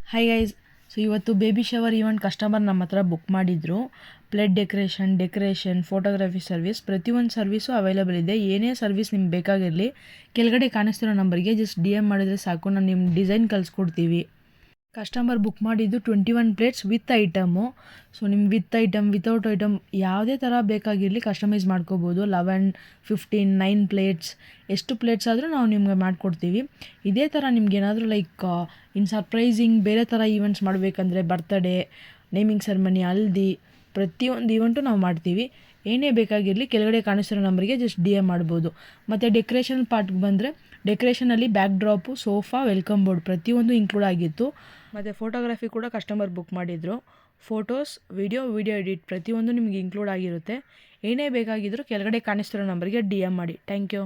Hi guys. So ಇವತ್ತು baby shower event customer ನಮ್ಮ ಹತ್ರ ಬುಕ್ ಮಾಡಿದ್ರು. ಪ್ಲೇಟ್ ಡೆಕೋರೇಷನ್, ಫೋಟೋಗ್ರಫಿ ಸರ್ವಿಸ್, ಪ್ರತಿಯೊಂದು ಸರ್ವಿಸು ಅವೈಲೇಬಲ್ ಇದೆ. ಏನೇ ಸರ್ವಿಸ್ ನಿಮ್ಗೆ ಬೇಕಾಗಿರಲಿ ಕೆಳಗಡೆ ಕಾಣಿಸ್ತಿರೋ ನಂಬರ್ಗೆ ಜಸ್ಟ್ DM ಮಾಡಿದ್ರೆ ಸಾಕು, ನಾನು ನಿಮ್ಮ ಡಿಸೈನ್ ಕಳಿಸ್ಕೊಡ್ತೀವಿ. ಕಸ್ಟಮರ್ ಬುಕ್ ಮಾಡಿದ್ದು 21 ಪ್ಲೇಟ್ಸ್ ವಿತ್ ಐಟಮು. ಸೊ ನಿಮ್ಗೆ ವಿತ್ ಐಟಮ್, ವಿತೌಟ್ ಐಟಮ್ ಯಾವುದೇ ಥರ ಬೇಕಾಗಿರಲಿ ಕಸ್ಟಮೈಸ್ ಮಾಡ್ಕೋಬೋದು. 11, 15, 9 ಪ್ಲೇಟ್ಸ್, ಎಷ್ಟು ಪ್ಲೇಟ್ಸ್ ಆದರೂ ನಾವು ನಿಮ್ಗೆ ಮಾಡಿಕೊಡ್ತೀವಿ. ಇದೇ ಥರ ನಿಮ್ಗೇನಾದರೂ ಇನ್ ಸರ್ಪ್ರೈಸಿಂಗ್ ಬೇರೆ ಥರ ಈವೆಂಟ್ಸ್ ಮಾಡಬೇಕಂದ್ರೆ ಬರ್ತಡೇ, ನೇಮಿಂಗ್ ಸೆರೆಮನಿ, ಹಲ್ದಿ, ಪ್ರತಿಯೊಂದು ಈವೆಂಟು ನಾವು ಮಾಡ್ತೀವಿ. ಏನೇ ಬೇಕಾಗಿರಲಿ ಕೆಳಗಡೆ ಕಾಣಿಸ್ತಿರೋ ನಂಬರಿಗೆ ಜಸ್ಟ್ DM ಮಾಡ್ಬೋದು. ಮತ್ತು ಡೆಕೋರೇಷನ್ ಪಾರ್ಟ್ಗೆ ಬಂದರೆ ಡೆಕೋರೇಷನಲ್ಲಿ backdrop, sofa, welcome board ಪ್ರತಿಯೊಂದು ಇನ್ಕ್ಲೂಡ್ ಆಗಿತ್ತು. ಮತ್ತು ಫೋಟೋಗ್ರಫಿ ಕೂಡ ಕಸ್ಟಮರ್ ಬುಕ್ ಮಾಡಿದರು. ಫೋಟೋಸ್, ವಿಡಿಯೋ ಎಡಿಟ್ ಪ್ರತಿಯೊಂದು ನಿಮಗೆ ಇನ್ಕ್ಲೂಡ್ ಆಗಿರುತ್ತೆ. ಏನೇ ಬೇಕಾಗಿದ್ದರೂ ಕೆಳಗಡೆ ಕಾಣಿಸ್ತಿರೋ ನಂಬರ್ಗೆ DM ಮಾಡಿ. Thank you.